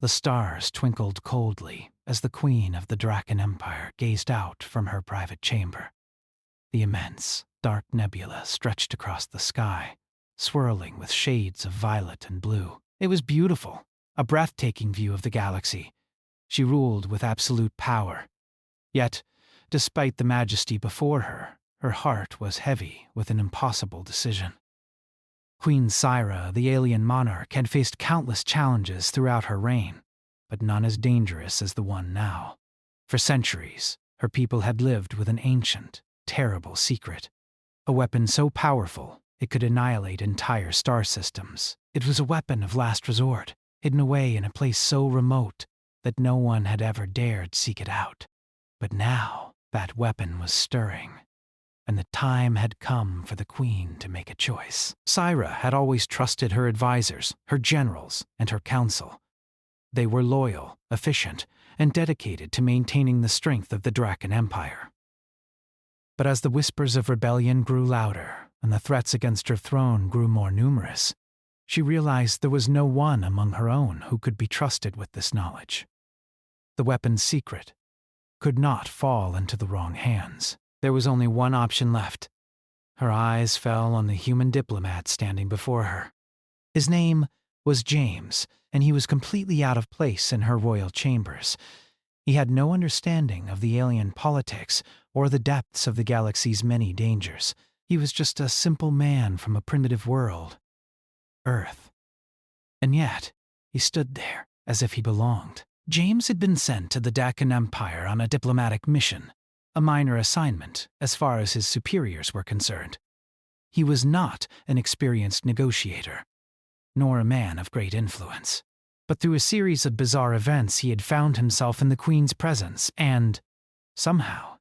The stars twinkled coldly as the Queen of the Draken Empire gazed out from her private chamber. The immense, dark nebula stretched across the sky, swirling with shades of violet and blue. It was beautiful, a breathtaking view of the galaxy. She ruled with absolute power. Yet, despite the majesty before her, her heart was heavy with an impossible decision. Queen Syra, the alien monarch, had faced countless challenges throughout her reign, but none as dangerous as the one now. For centuries, her people had lived with an ancient, terrible secret, a weapon so powerful it could annihilate entire star systems. It was a weapon of last resort, hidden away in a place so remote that no one had ever dared seek it out. But now, that weapon was stirring, and the time had come for the Queen to make a choice. Syra had always trusted her advisors, her generals, and her council. They were loyal, efficient, and dedicated to maintaining the strength of the Draken Empire. But as the whispers of rebellion grew louder and the threats against her throne grew more numerous, she realized there was no one among her own who could be trusted with this knowledge. The weapon's secret could not fall into the wrong hands. There was only one option left. Her eyes fell on the human diplomat standing before her. His name was James, and he was completely out of place in her royal chambers. He had no understanding of the alien politics or the depths of the galaxy's many dangers. He was just a simple man from a primitive world, Earth. And yet, he stood there as if he belonged. James had been sent to the Draken Empire on a diplomatic mission, a minor assignment as far as his superiors were concerned. He was not an experienced negotiator, nor a man of great influence. But through a series of bizarre events, he had found himself in the Queen's presence, and, somehow,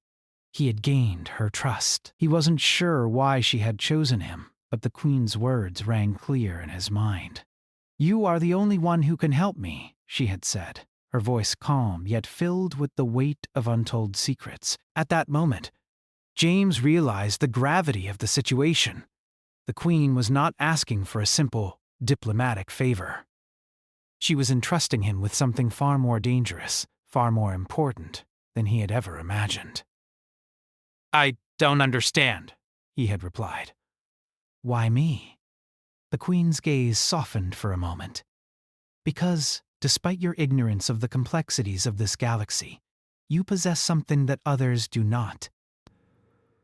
he had gained her trust. He wasn't sure why she had chosen him, but the Queen's words rang clear in his mind. "You are the only one who can help me," she had said, her voice calm yet filled with the weight of untold secrets. At that moment, James realized the gravity of the situation. The Queen was not asking for a simple, diplomatic favor. She was entrusting him with something far more dangerous, far more important than he had ever imagined. "I don't understand," he had replied. "Why me?" The Queen's gaze softened for a moment. "Because, despite your ignorance of the complexities of this galaxy, you possess something that others do not.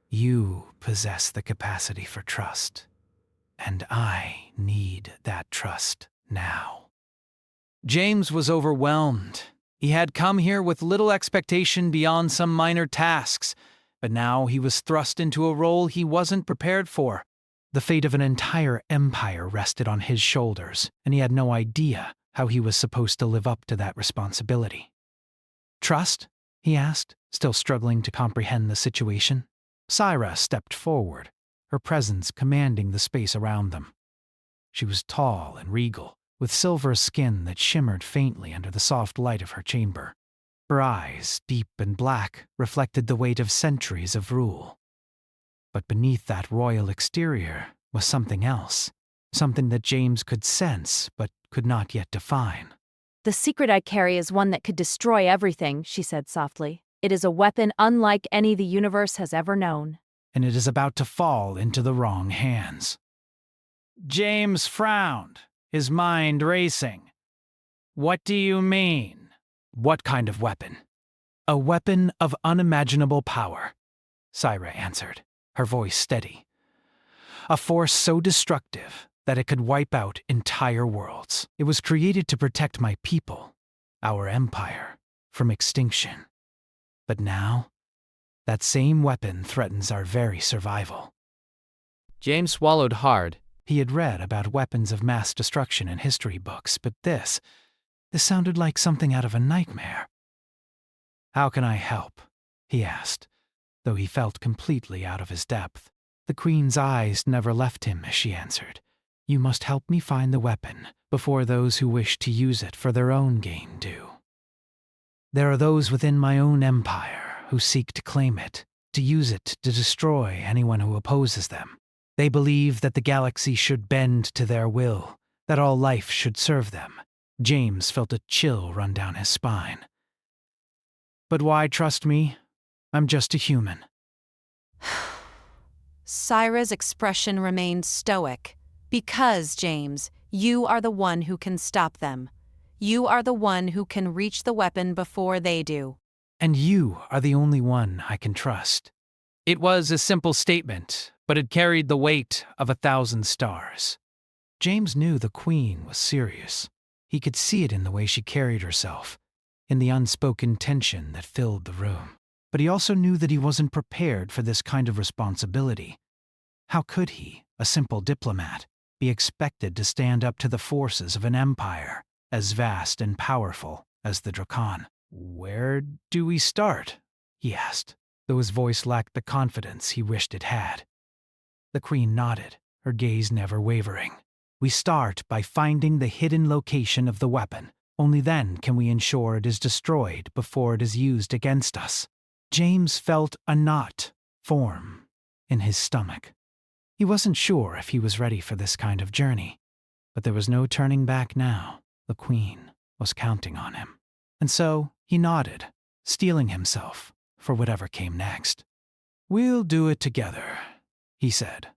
You possess the capacity for trust, and I need that trust now." James was overwhelmed. He had come here with little expectation beyond some minor tasks, but now he was thrust into a role he wasn't prepared for. The fate of an entire empire rested on his shoulders, and he had no idea how he was supposed to live up to that responsibility. "Trust?" he asked, still struggling to comprehend the situation. Syra stepped forward, her presence commanding the space around them. She was tall and regal, with silver skin that shimmered faintly under the soft light of her chamber. Her eyes, deep and black, reflected the weight of centuries of rule. But beneath that royal exterior was something else, something that James could sense but could not yet define. "The secret I carry is one that could destroy everything," she said softly. "It is a weapon unlike any the universe has ever known. And it is about to fall into the wrong hands." James frowned, his mind racing. "What do you mean?" "What kind of weapon?" "A weapon of unimaginable power," Syra answered, her voice steady. "A force so destructive that it could wipe out entire worlds. It was created to protect my people, our empire, from extinction. But now, that same weapon threatens our very survival." James swallowed hard. He had read about weapons of mass destruction in history books, but this sounded like something out of a nightmare. "How can I help?" he asked, though he felt completely out of his depth. The Queen's eyes never left him as she answered. "You must help me find the weapon before those who wish to use it for their own gain do. There are those within my own empire who seek to claim it, to use it to destroy anyone who opposes them. They believe that the galaxy should bend to their will, that all life should serve them, James felt a chill run down his spine. But why trust me? I'm just a human. Syra's expression remained stoic. Because, James, you are the one who can stop them. You are the one who can reach the weapon before they do. And you are the only one I can trust. It was a simple statement, but it carried the weight of 1,000 stars. James knew the Queen was serious. He could see it in the way she carried herself, in the unspoken tension that filled the room. But he also knew that he wasn't prepared for this kind of responsibility. How could he, a simple diplomat, be expected to stand up to the forces of an empire as vast and powerful as the Drakon? "Where do we start?" he asked, though his voice lacked the confidence he wished it had. The Queen nodded, her gaze never wavering. "We start by finding the hidden location of the weapon. Only then can we ensure it is destroyed before it is used against us." James felt a knot form in his stomach. He wasn't sure if he was ready for this kind of journey, but there was no turning back now. The Queen was counting on him. And so he nodded, steeling himself for whatever came next. "We'll do it together," he said,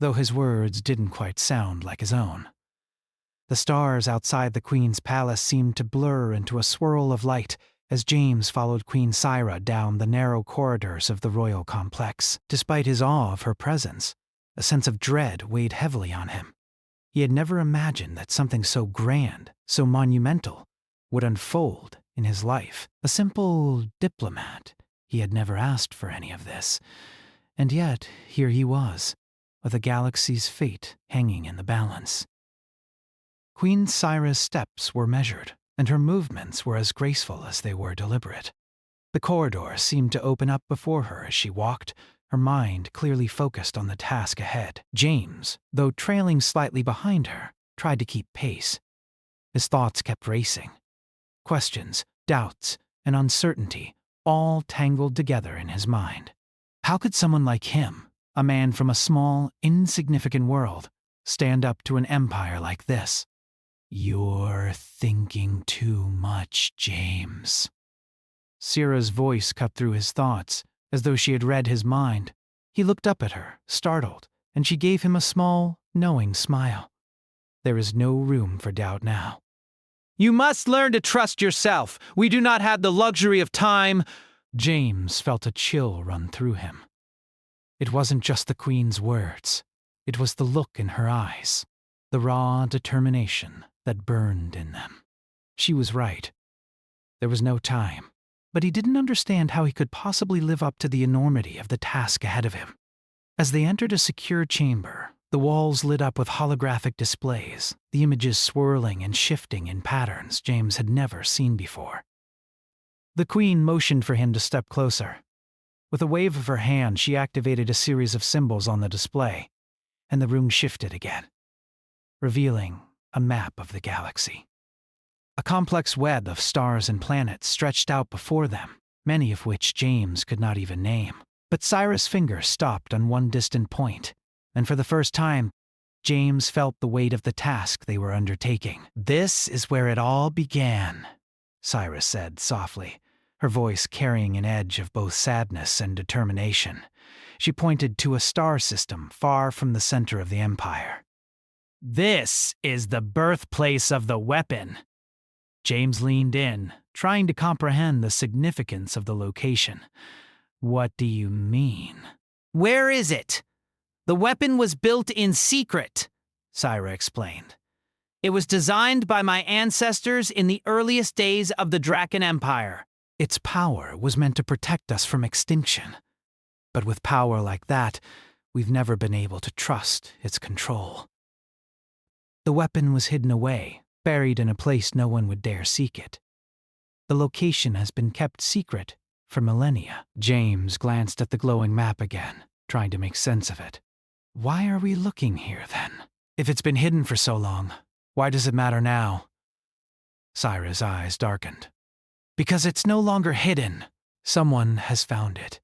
though his words didn't quite sound like his own. The stars outside the Queen's palace seemed to blur into a swirl of light as James followed Queen Syra down the narrow corridors of the royal complex. Despite his awe of her presence, a sense of dread weighed heavily on him. He had never imagined that something so grand, so monumental, would unfold in his life. A simple diplomat, he had never asked for any of this. And yet, here he was, with a galaxy's fate hanging in the balance. Queen Syra's steps were measured, and her movements were as graceful as they were deliberate. The corridor seemed to open up before her as she walked, her mind clearly focused on the task ahead. James, though trailing slightly behind her, tried to keep pace. His thoughts kept racing. Questions, doubts, and uncertainty all tangled together in his mind. How could someone like him, a man from a small, insignificant world, stand up to an empire like this? "You're thinking too much, James." Syra's voice cut through his thoughts, as though she had read his mind. He looked up at her, startled, and she gave him a small, knowing smile. There is no room for doubt now. "You must learn to trust yourself. We do not have the luxury of time." James felt a chill run through him. It wasn't just the Queen's words. It was the look in her eyes, the raw determination that burned in them. She was right. There was no time, but he didn't understand how he could possibly live up to the enormity of the task ahead of him. As they entered a secure chamber, the walls lit up with holographic displays, the images swirling and shifting in patterns James had never seen before. The Queen motioned for him to step closer. With a wave of her hand, she activated a series of symbols on the display, and the room shifted again, revealing a map of the galaxy. A complex web of stars and planets stretched out before them, many of which James could not even name. But Syra's finger stopped on one distant point, and for the first time, James felt the weight of the task they were undertaking. "This is where it all began," Syra said softly, her voice carrying an edge of both sadness and determination. She pointed to a star system far from the center of the Empire. "This is the birthplace of the weapon." James leaned in, trying to comprehend the significance of the location. "What do you mean?" "Where is it? The weapon was built in secret," Syra explained. "It was designed by my ancestors in the earliest days of the Draken Empire. Its power was meant to protect us from extinction. But with power like that, we've never been able to trust its control." The weapon was hidden away, buried in a place no one would dare seek it. The location has been kept secret for millennia. James glanced at the glowing map again, trying to make sense of it. "Why are we looking here, then? If it's been hidden for so long, why does it matter now?" Syra's eyes darkened. "Because it's no longer hidden. Someone has found it.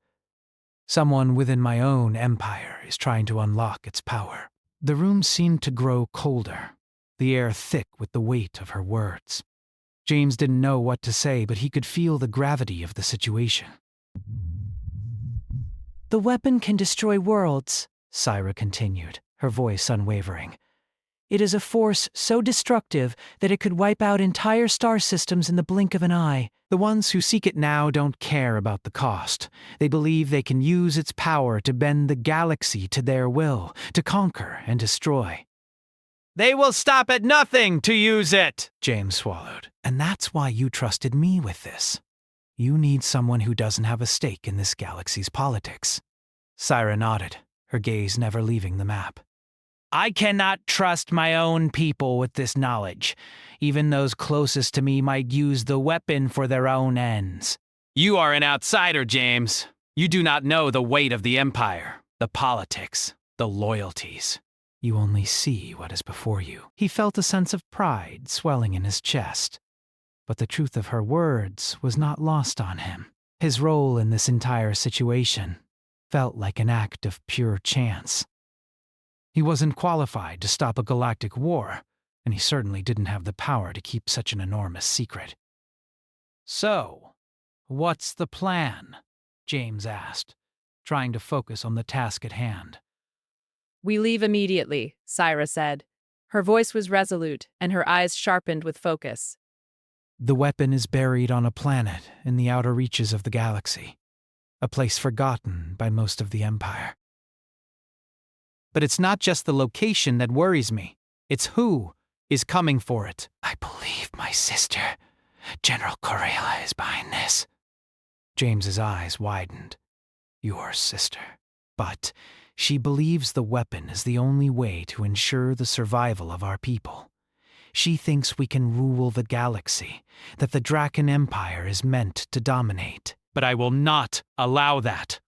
Someone within my own empire is trying to unlock its power." The room seemed to grow colder. the air thick with the weight of her words. James didn't know what to say, but he could feel the gravity of the situation. The weapon can destroy worlds, Syra continued, her voice unwavering. It is a force so destructive that it could wipe out entire star systems in the blink of an eye. The ones who seek it now don't care about the cost. They believe they can use its power to bend the galaxy to their will, to conquer and destroy. They will stop at nothing to use it, James swallowed. And that's why you trusted me with this. You need someone who doesn't have a stake in this galaxy's politics. Syra nodded, her gaze never leaving the map. I cannot trust my own people with this knowledge. Even those closest to me might use the weapon for their own ends. You are an outsider, James. You do not know the weight of the Empire, the politics, the loyalties. You only see what is before you. He felt a sense of pride swelling in his chest. But the truth of her words was not lost on him. His role in this entire situation felt like an act of pure chance. He wasn't qualified to stop a galactic war, and he certainly didn't have the power to keep such an enormous secret. So, what's the plan? James asked, trying to focus on the task at hand. We leave immediately, Syra said. Her voice was resolute, and her eyes sharpened with focus. The weapon is buried on a planet in the outer reaches of the galaxy, a place forgotten by most of the Empire. But it's not just the location that worries me. It's who is coming for it. I believe my sister, General Corella, is behind this. James's eyes widened. Your sister. But she believes the weapon is the only way to ensure the survival of our people. She thinks we can rule the galaxy, that the Draken Empire is meant to dominate. But I will not allow that.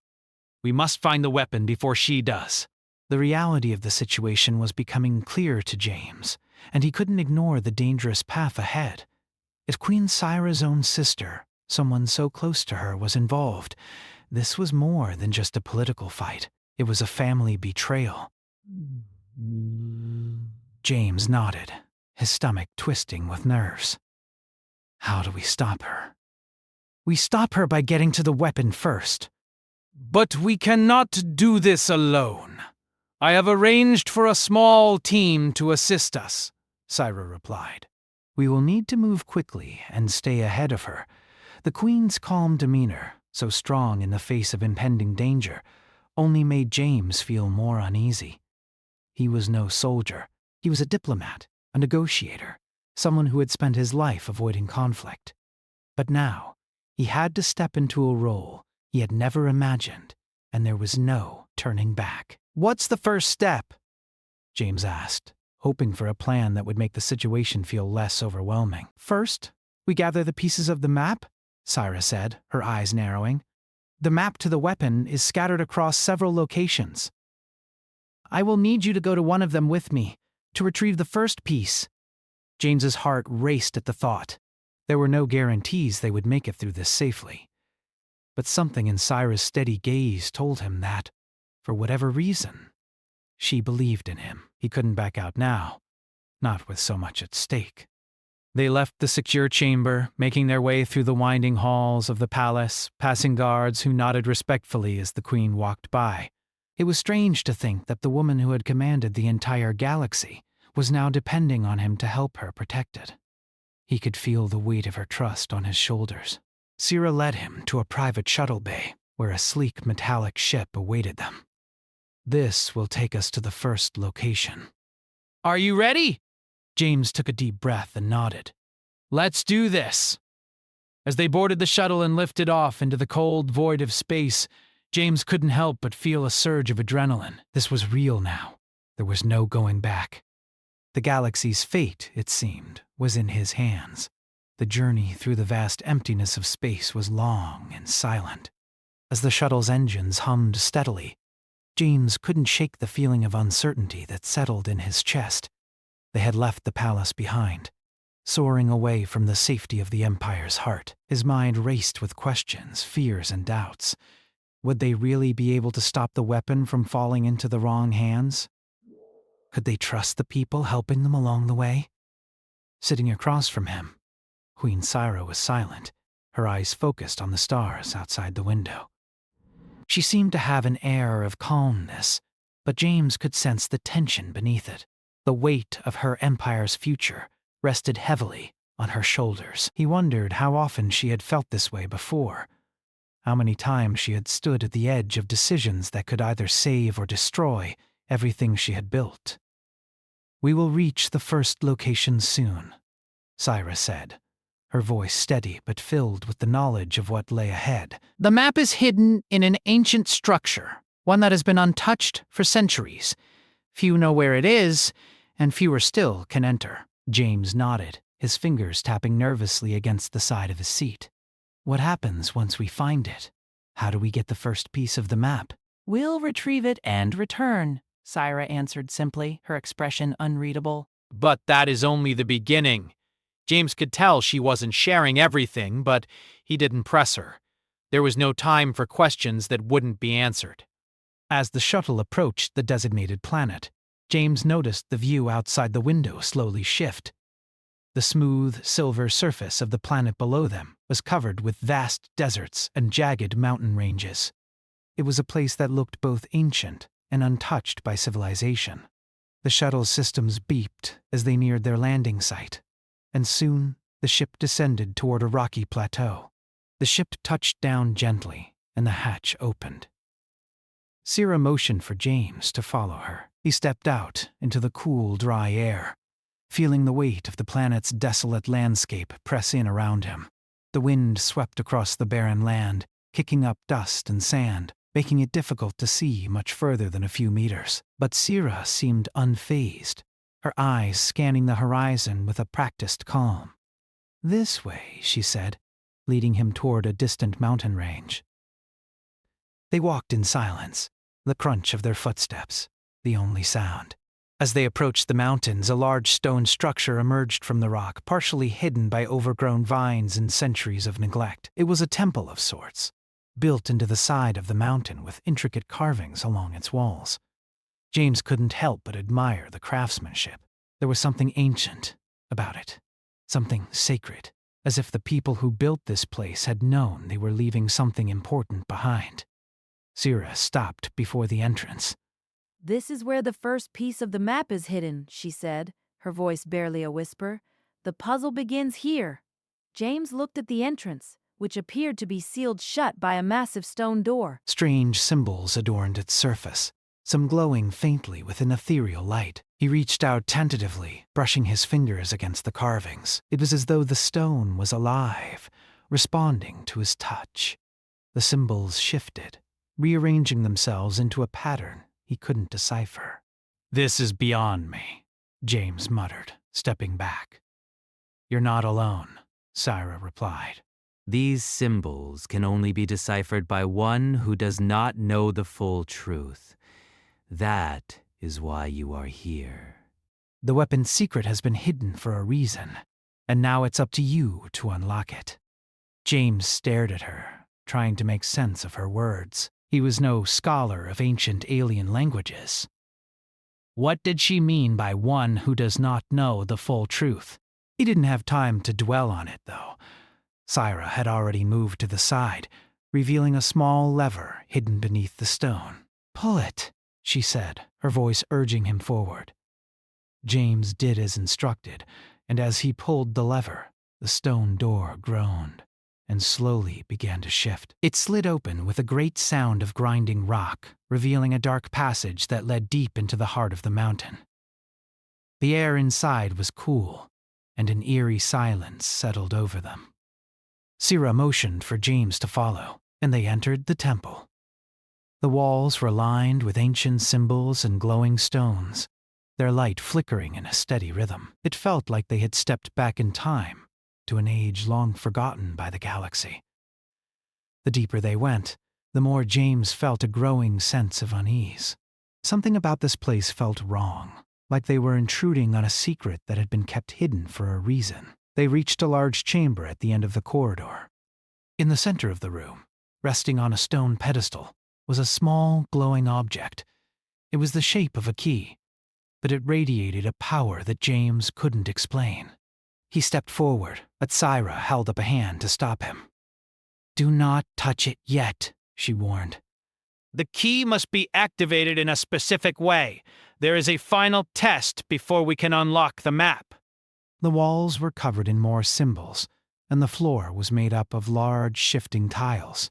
We must find the weapon before she does. The reality of the situation was becoming clear to James, and he couldn't ignore the dangerous path ahead. If Queen Syra's own sister, someone so close to her, was involved, this was more than just a political fight. It was a family betrayal. James nodded, his stomach twisting with nerves. How do we stop her? We stop her by getting to the weapon first. But we cannot do this alone. I have arranged for a small team to assist us, Syra replied. We will need to move quickly and stay ahead of her. The Queen's calm demeanor, so strong in the face of impending danger, only made James feel more uneasy. He was no soldier. He was a diplomat, a negotiator, someone who had spent his life avoiding conflict. But now, he had to step into a role he had never imagined, and there was no turning back. What's the first step? James asked, hoping for a plan that would make the situation feel less overwhelming. First, we gather the pieces of the map, Syra said, her eyes narrowing. The map to the weapon is scattered across several locations. I will need you to go to one of them with me, to retrieve the first piece. James's heart raced at the thought. There were no guarantees they would make it through this safely. But something in Syra's steady gaze told him that, for whatever reason, she believed in him. He couldn't back out now, not with so much at stake. They left the secure chamber, making their way through the winding halls of the palace, passing guards who nodded respectfully as the Queen walked by. It was strange to think that the woman who had commanded the entire galaxy was now depending on him to help her protect it. He could feel the weight of her trust on his shoulders. Syra led him to a private shuttle bay, where a sleek metallic ship awaited them. This will take us to the first location. Are you ready? James took a deep breath and nodded. Let's do this. As they boarded the shuttle and lifted off into the cold void of space, James couldn't help but feel a surge of adrenaline. This was real now. There was no going back. The galaxy's fate, it seemed, was in his hands. The journey through the vast emptiness of space was long and silent. As the shuttle's engines hummed steadily, James couldn't shake the feeling of uncertainty that settled in his chest. They had left the palace behind, soaring away from the safety of the Empire's heart. His mind raced with questions, fears, and doubts. Would they really be able to stop the weapon from falling into the wrong hands? Could they trust the people helping them along the way? Sitting across from him, Queen Syra was silent, her eyes focused on the stars outside the window. She seemed to have an air of calmness, but James could sense the tension beneath it. The weight of her empire's future rested heavily on her shoulders. He wondered how often she had felt this way before, how many times she had stood at the edge of decisions that could either save or destroy everything she had built. "We will reach the first location soon," Syra said, her voice steady but filled with the knowledge of what lay ahead. "The map is hidden in an ancient structure, one that has been untouched for centuries. Few know where it is, and fewer still can enter." James nodded, his fingers tapping nervously against the side of his seat. "What happens once we find it? How do we get the first piece of the map?" "We'll retrieve it and return," Syra answered simply, her expression unreadable. But that is only the beginning. James could tell she wasn't sharing everything, but he didn't press her. There was no time for questions that wouldn't be answered. As the shuttle approached the designated planet, James noticed the view outside the window slowly shift. The smooth, silver surface of the planet below them was covered with vast deserts and jagged mountain ranges. It was a place that looked both ancient and untouched by civilization. The shuttle's systems beeped as they neared their landing site, and soon the ship descended toward a rocky plateau. The ship touched down gently, and the hatch opened. Syra motioned for James to follow her. He stepped out into the cool, dry air, feeling the weight of the planet's desolate landscape press in around him. The wind swept across the barren land, kicking up dust and sand, making it difficult to see much further than a few meters. But Syra seemed unfazed, her eyes scanning the horizon with a practiced calm. "This way," she said, leading him toward a distant mountain range. They walked in silence, the crunch of their footsteps the only sound. As they approached the mountains, a large stone structure emerged from the rock, partially hidden by overgrown vines and centuries of neglect. It was a temple of sorts, built into the side of the mountain with intricate carvings along its walls. James couldn't help but admire the craftsmanship. There was something ancient about it, something sacred, as if the people who built this place had known they were leaving something important behind. Syra stopped before the entrance. "This is where the first piece of the map is hidden," she said, her voice barely a whisper. "The puzzle begins here." James looked at the entrance, which appeared to be sealed shut by a massive stone door. Strange symbols adorned its surface, some glowing faintly with an ethereal light. He reached out tentatively, brushing his fingers against the carvings. It was as though the stone was alive, responding to his touch. The symbols shifted, rearranging themselves into a pattern he couldn't decipher. "This is beyond me," James muttered, stepping back. "You're not alone," Syra replied. These symbols can only be deciphered by one who does not know the full truth. That is why you are here. The weapon's secret has been hidden for a reason, and now it's up to you to unlock it. James stared at her, trying to make sense of her words. He was no scholar of ancient alien languages. What did she mean by one who does not know the full truth? He didn't have time to dwell on it, though. Syra had already moved to the side, revealing a small lever hidden beneath the stone. "Pull it," she said, her voice urging him forward. James did as instructed, and as he pulled the lever, the stone door groaned and slowly began to shift. It slid open with a great sound of grinding rock, revealing a dark passage that led deep into the heart of the mountain. The air inside was cool, and an eerie silence settled over them. Syra motioned for James to follow, and they entered the temple. The walls were lined with ancient symbols and glowing stones, their light flickering in a steady rhythm. It felt like they had stepped back in time, to an age long forgotten by the galaxy. The deeper they went, the more James felt a growing sense of unease. Something about this place felt wrong, like they were intruding on a secret that had been kept hidden for a reason. They reached a large chamber at the end of the corridor. In the center of the room, resting on a stone pedestal, was a small, glowing object. It was the shape of a key, but it radiated a power that James couldn't explain. He stepped forward, but Syra held up a hand to stop him. "Do not touch it yet," she warned. The key must be activated in a specific way. There is a final test before we can unlock the map. The walls were covered in more symbols, and the floor was made up of large shifting tiles.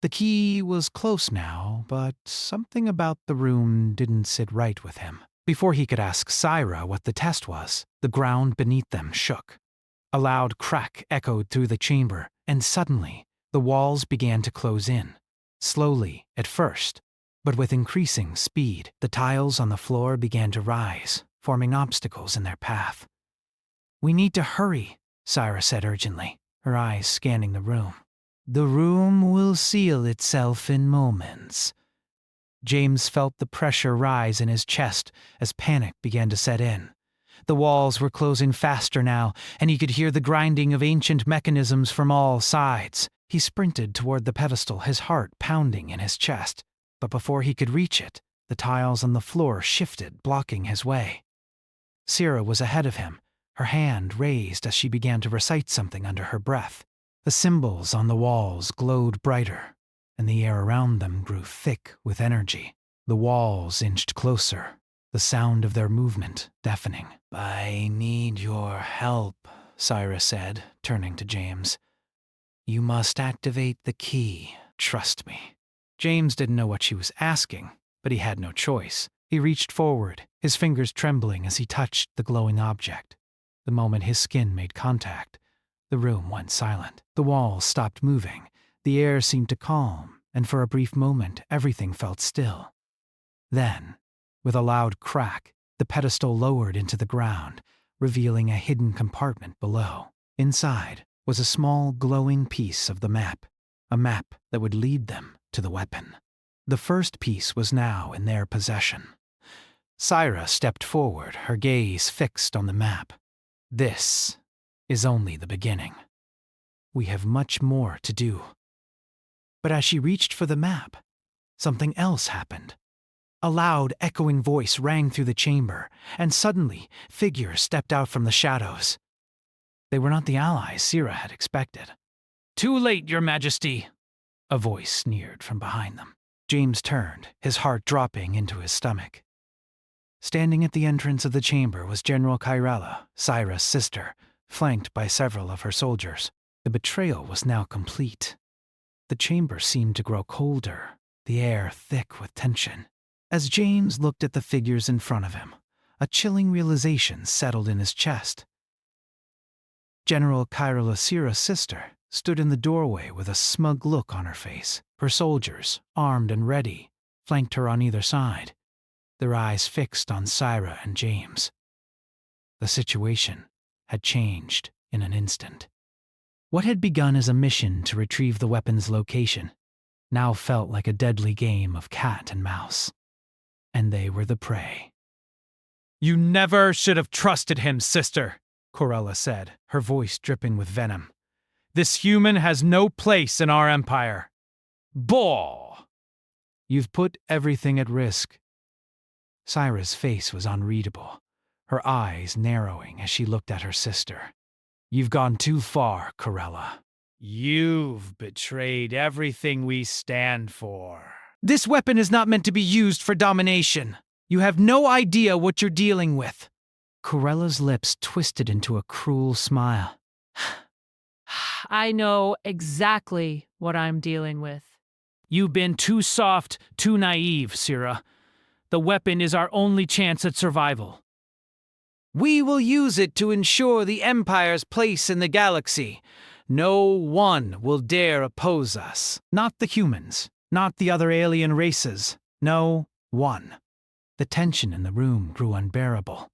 The key was close now, but something about the room didn't sit right with him. Before he could ask Syra what the test was, the ground beneath them shook. A loud crack echoed through the chamber, and suddenly, the walls began to close in. Slowly at first, but with increasing speed, the tiles on the floor began to rise, forming obstacles in their path. "We need to hurry," Syra said urgently, her eyes scanning the room. "The room will seal itself in moments." James felt the pressure rise in his chest as panic began to set in. The walls were closing faster now, and he could hear the grinding of ancient mechanisms from all sides. He sprinted toward the pedestal, his heart pounding in his chest. But before he could reach it, the tiles on the floor shifted, blocking his way. Syra was ahead of him, her hand raised as she began to recite something under her breath. The symbols on the walls glowed brighter, and the air around them grew thick with energy. The walls inched closer, the sound of their movement deafening. "I need your help," Syra said, turning to James. "You must activate the key. Trust me." James didn't know what she was asking, but he had no choice. He reached forward, his fingers trembling as he touched the glowing object. The moment his skin made contact, the room went silent. The walls stopped moving, the air seemed to calm, and for a brief moment everything felt still. Then, with a loud crack, the pedestal lowered into the ground, revealing a hidden compartment below. Inside was a small glowing piece of the map, a map that would lead them to the weapon. The first piece was now in their possession. Syra stepped forward, her gaze fixed on the map. "This is only the beginning. We have much more to do." But as she reached for the map, something else happened. A loud, echoing voice rang through the chamber, and suddenly, figures stepped out from the shadows. They were not the allies Syra had expected. "Too late, Your Majesty," a voice sneered from behind them. James turned, his heart dropping into his stomach. Standing at the entrance of the chamber was General Kyrella, Syra's sister, flanked by several of her soldiers. The betrayal was now complete. The chamber seemed to grow colder, the air thick with tension. As James looked at the figures in front of him, a chilling realization settled in his chest. General Kyrella, Syra's sister, stood in the doorway with a smug look on her face. Her soldiers, armed and ready, flanked her on either side, their eyes fixed on Syra and James. The situation had changed in an instant. What had begun as a mission to retrieve the weapon's location now felt like a deadly game of cat and mouse. And they were the prey. "You never should have trusted him, sister," Corella said, her voice dripping with venom. "This human has no place in our empire." "Baw!" "You've put everything at risk." Syra's face was unreadable, her eyes narrowing as she looked at her sister. "You've gone too far, Corella." "You've betrayed everything we stand for." "This weapon is not meant to be used for domination. You have no idea what you're dealing with." Corella's lips twisted into a cruel smile. I know exactly what I'm dealing with. "You've been too soft, too naive, Syra. The weapon is our only chance at survival." "We will use it to ensure the Empire's place in the galaxy. No one will dare oppose us. Not the humans, not the other alien races. No one." The tension in the room grew unbearable.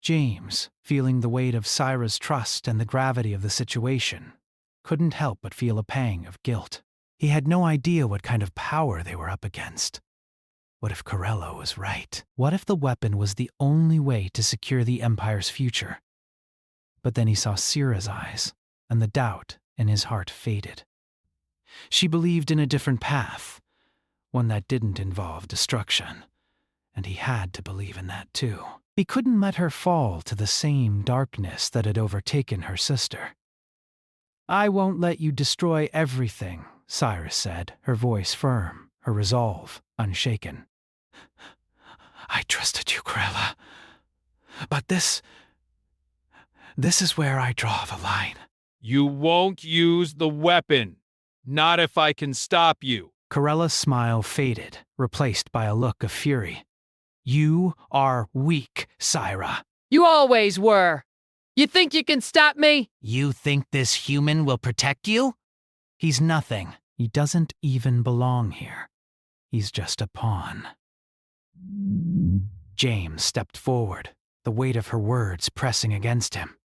James, feeling the weight of Syra's trust and the gravity of the situation, couldn't help but feel a pang of guilt. He had no idea what kind of power they were up against. What if Corella was right? What if the weapon was the only way to secure the Empire's future? But then he saw Syra's eyes, and the doubt in his heart faded. She believed in a different path, one that didn't involve destruction, and he had to believe in that too. He couldn't let her fall to the same darkness that had overtaken her sister. "I won't let you destroy everything," Cyrus said, her voice firm, her resolve unshaken. "I trusted you, Corella. But this is where I draw the line." You won't use the weapon. Not if I can stop you. Corella's smile faded, replaced by a look of fury. "You are weak, Syra." You always were. You think you can stop me? You think this human will protect you? "He's nothing. He doesn't even belong here. He's just a pawn." James stepped forward, the weight of her words pressing against him.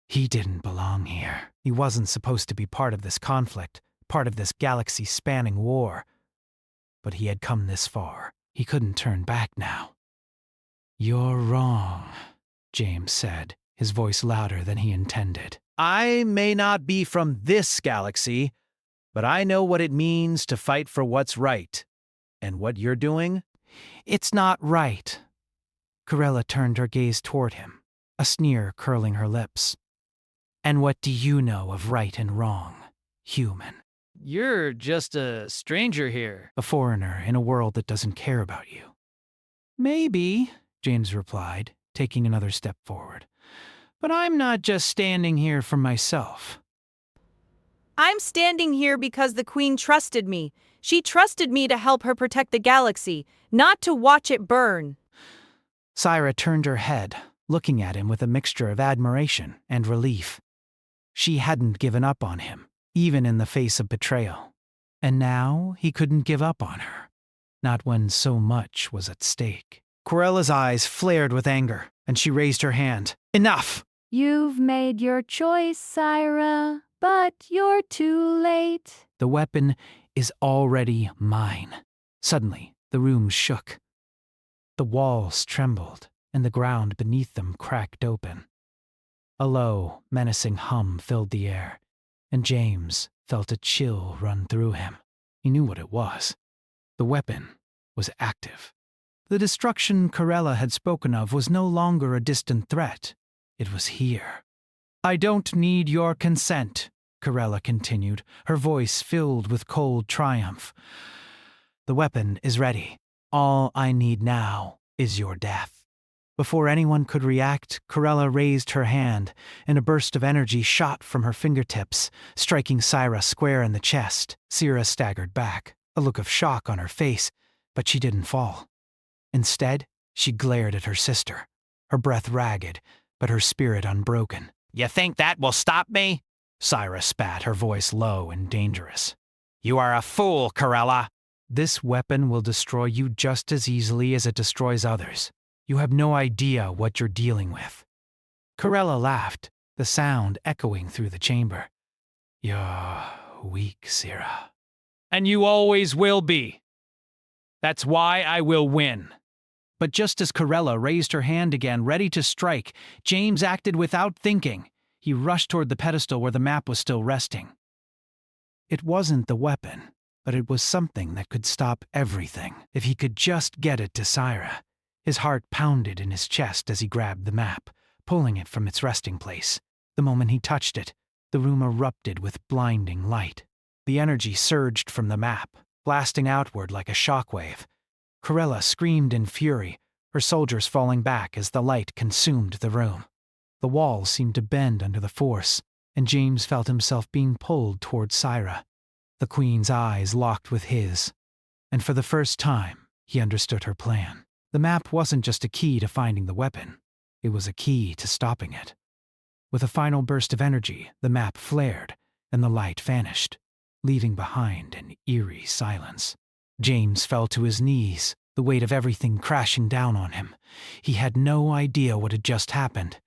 He didn't belong here. He wasn't supposed to be part of this conflict, part of this galaxy-spanning war. But he had come this far. He couldn't turn back now. "You're wrong," James said, his voice louder than he intended. I may not be from this galaxy, but I know what it means to fight for what's right. And what you're doing? "It's not right." Corella turned her gaze toward him, a sneer curling her lips. "And what do you know of right and wrong, human? You're just a stranger here. A foreigner in a world that doesn't care about you." "Maybe," James replied, taking another step forward. "But I'm not just standing here for myself." I'm standing here because the Queen trusted me. She trusted me to help her protect the galaxy, not to watch it burn." Syra turned her head, looking at him with a mixture of admiration and relief. She hadn't given up on him, even in the face of betrayal. And now he couldn't give up on her, not when so much was at stake. Corella's eyes flared with anger, and she raised her hand. "Enough!" You've made your choice, Syra, but you're too late. "The weapon is already mine." Suddenly, the room shook. The walls trembled, and the ground beneath them cracked open. A low, menacing hum filled the air, and James felt a chill run through him. He knew what it was. The weapon was active. The destruction Corella had spoken of was no longer a distant threat. It was here. "I don't need your consent," Corella continued, her voice filled with cold triumph. "The weapon is ready. All I need now is your death." Before anyone could react, Corella raised her hand, and a burst of energy shot from her fingertips, striking Syra square in the chest. Syra staggered back, a look of shock on her face, but she didn't fall. Instead, she glared at her sister, her breath ragged, but her spirit unbroken. You think that will stop me? Syra spat, her voice low and dangerous. You are a fool, Corella. "This weapon will destroy you just as easily as it destroys others. You have no idea what you're dealing with." Corella laughed, the sound echoing through the chamber. "You're weak, Syra." "And you always will be. That's why I will win." But just as Corella raised her hand again, ready to strike, James acted without thinking. He rushed toward the pedestal where the map was still resting. It wasn't the weapon, but it was something that could stop everything. If he could just get it to Syra. His heart pounded in his chest as he grabbed the map, pulling it from its resting place. The moment he touched it, the room erupted with blinding light. The energy surged from the map, blasting outward like a shockwave. Corella screamed in fury, her soldiers falling back as the light consumed the room. The walls seemed to bend under the force, and James felt himself being pulled toward Syra. The Queen's eyes locked with his, and for the first time, he understood her plan. The map wasn't just a key to finding the weapon, it was a key to stopping it. With a final burst of energy, the map flared, and the light vanished, leaving behind an eerie silence. James fell to his knees, the weight of everything crashing down on him. He had no idea what had just happened,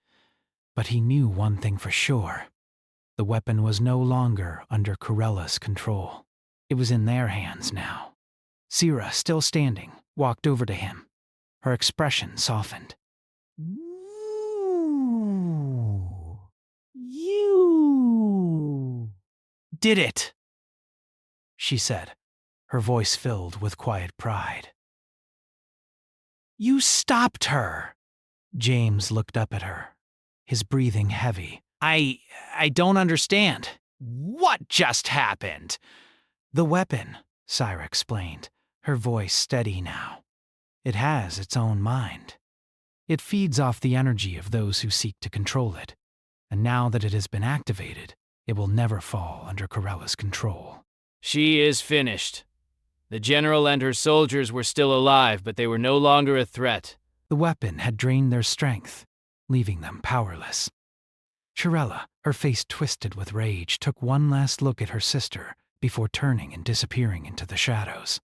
but he knew one thing for sure. The weapon was no longer under Corella's control. It was in their hands now. Syra, still standing, walked over to him. Her expression softened. "You did it," she said, her voice filled with quiet pride. "You stopped her." James looked up at her, his breathing heavy. I don't understand. What just happened? The weapon, Syra explained, her voice steady now. It has its own mind. It feeds off the energy of those who seek to control it, and now that it has been activated, it will never fall under Corella's control. She is finished. The general and her soldiers were still alive, but they were no longer a threat. The weapon had drained their strength, leaving them powerless. Corella, her face twisted with rage, took one last look at her sister before turning and disappearing into the shadows.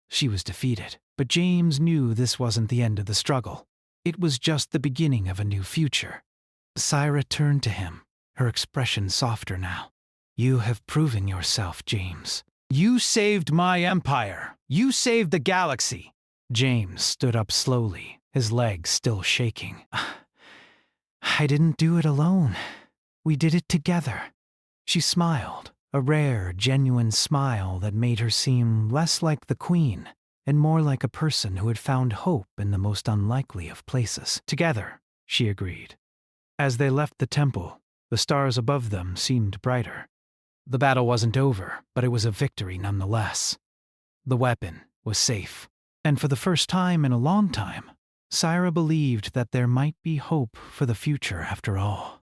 She was defeated, but James knew this wasn't the end of the struggle. It was just the beginning of a new future. Syra turned to him, her expression softer now. You have proven yourself, James. You saved my empire. You saved the galaxy. James stood up slowly, his legs still shaking. I didn't do it alone. We did it together. She smiled, a rare, genuine smile that made her seem less like the queen and more like a person who had found hope in the most unlikely of places. Together, she agreed. As they left the temple, the stars above them seemed brighter. The battle wasn't over, but it was a victory nonetheless. The weapon was safe, and for the first time in a long time, Syra believed that there might be hope for the future after all.